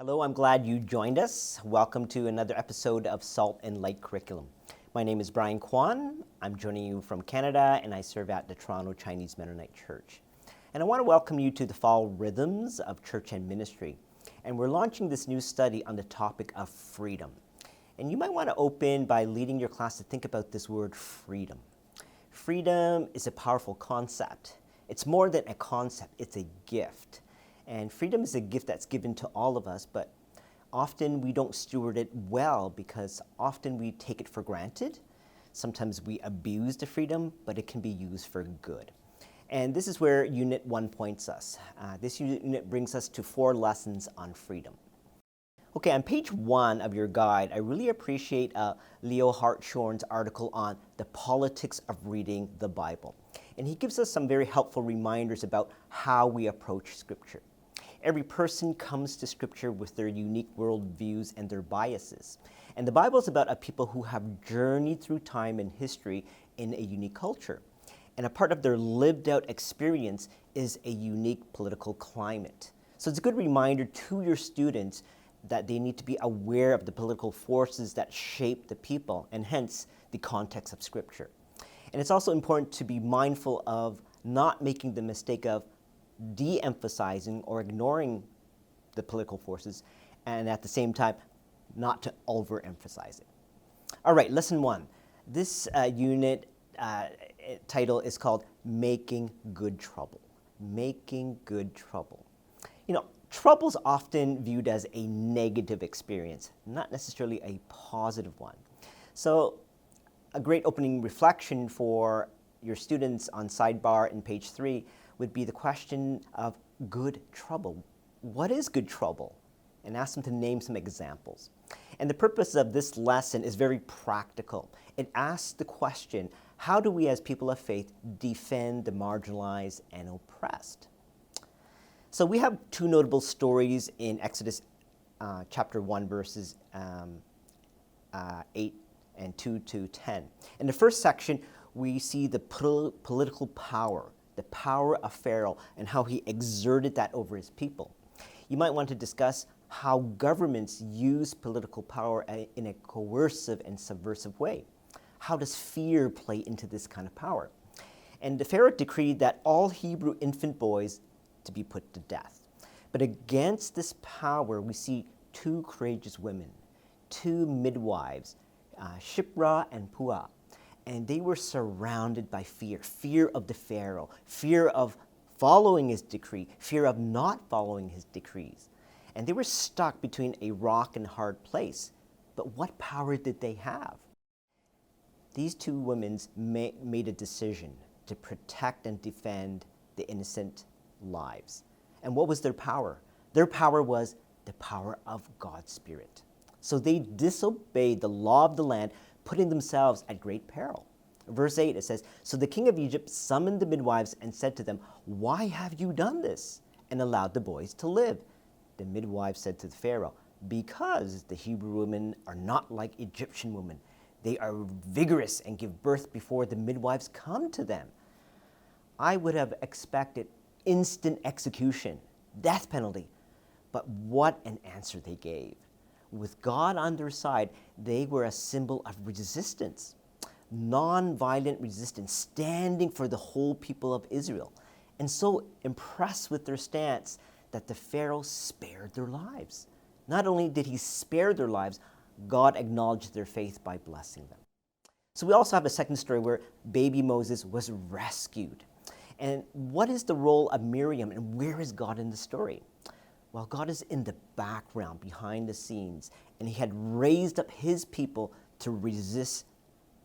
Hello, I'm glad you joined us. Welcome to another episode of Salt and Light Curriculum. My name is Brian Quan. I'm joining you from Canada, and I serve at the Toronto Chinese Mennonite Church. And I want to welcome you to the Fall Rhythms of Church and Ministry. And we're launching this new study on the topic of freedom. And you might want to open by leading your class to think about this word freedom. Freedom is a powerful concept. It's more than a concept, it's a gift. And freedom is a gift that's given to all of us, but often we don't steward it well because often we take it for granted. Sometimes we abuse the freedom, but it can be used for good. And this is where Unit 1 points us. This unit brings us to 4 lessons on freedom. Okay, on page 1 of your guide, I really appreciate Leo Hartshorn's article on the politics of reading the Bible. And he gives us some very helpful reminders about how we approach Scripture. Every person comes to Scripture with their unique worldviews and their biases. And the Bible is about a people who have journeyed through time and history in a unique culture. And a part of their lived out experience is a unique political climate. So it's a good reminder to your students that they need to be aware of the political forces that shape the people and hence the context of Scripture. And it's also important to be mindful of not making the mistake of de-emphasizing or ignoring the political forces, and at the same time, not to overemphasize it. All right, lesson 1. This unit title is called Making Good Trouble. Making good trouble. You know, trouble is often viewed as a negative experience, not necessarily a positive one. So, a great opening reflection for your students on sidebar in page 3 would be the question of good trouble. What is good trouble? And ask them to name some examples. And the purpose of this lesson is very practical. It asks the question, how do we as people of faith defend the marginalized and oppressed? So we have 2 notable stories in Exodus chapter 1, verses 8 and 2 to 10. In the first section, we see the political power, the power of Pharaoh, and how he exerted that over his people. You might want to discuss how governments use political power in a coercive and subversive way. How does fear play into this kind of power? And the Pharaoh decreed that all Hebrew infant boys to be put to death. But against this power, we see 2 courageous women, 2 midwives, Shiphrah and Puah. And they were surrounded by fear of the Pharaoh, fear of following his decree, fear of not following his decrees. And they were stuck between a rock and hard place. But what power did they have? These 2 women made a decision to protect and defend the innocent lives. And what was their power? Their power was the power of God's Spirit. So they disobeyed the law of the land, putting themselves at great peril. Verse 8, it says, "So the king of Egypt summoned the midwives and said to them, 'Why have you done this?' and allowed the boys to live." The midwives said to the Pharaoh, "Because the Hebrew women are not like Egyptian women. They are vigorous and give birth before the midwives come to them." I would have expected instant execution, death penalty. But what an answer they gave. With God on their side, they were a symbol of resistance, non-violent resistance, standing for the whole people of Israel. And so impressed with their stance that the Pharaoh spared their lives. Not only did he spare their lives, God acknowledged their faith by blessing them. So we also have a second story where baby Moses was rescued. And what is the role of Miriam, and where is God in the story? Well, God is in the background, behind the scenes, and he had raised up his people to resist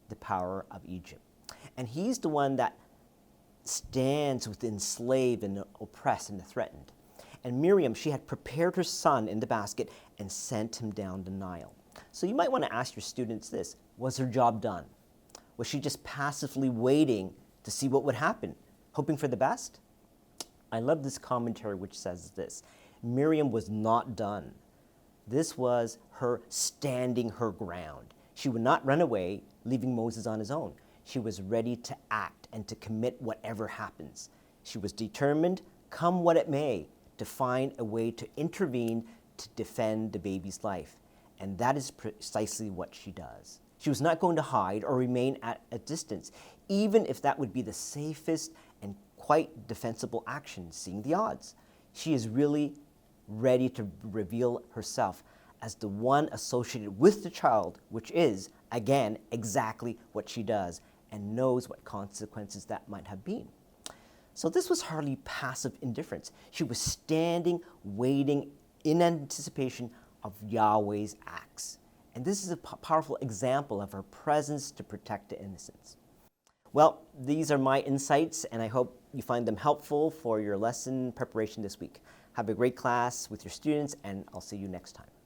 the power of Egypt. And he's the one that stands with the enslaved and the oppressed and the threatened. And Miriam, she had prepared her son in the basket and sent him down the Nile. So you might want to ask your students this: was her job done? Was she just passively waiting to see what would happen, hoping for the best? I love this commentary which says this: Miriam was not done. This was her standing her ground. She would not run away, leaving Moses on his own. She was ready to act and to commit whatever happens. She was determined, come what it may, to find a way to intervene to defend the baby's life. And that is precisely what she does. She was not going to hide or remain at a distance, even if that would be the safest and quite defensible action, seeing the odds. She is really ready to reveal herself as the one associated with the child, which is, again, exactly what she does, and knows what consequences that might have been. So this was hardly passive indifference. She was standing, waiting in anticipation of Yahweh's acts. And this is a powerful example of her presence to protect the innocents. Well, these are my insights, and I hope you find them helpful for your lesson preparation this week. Have a great class with your students, and I'll see you next time.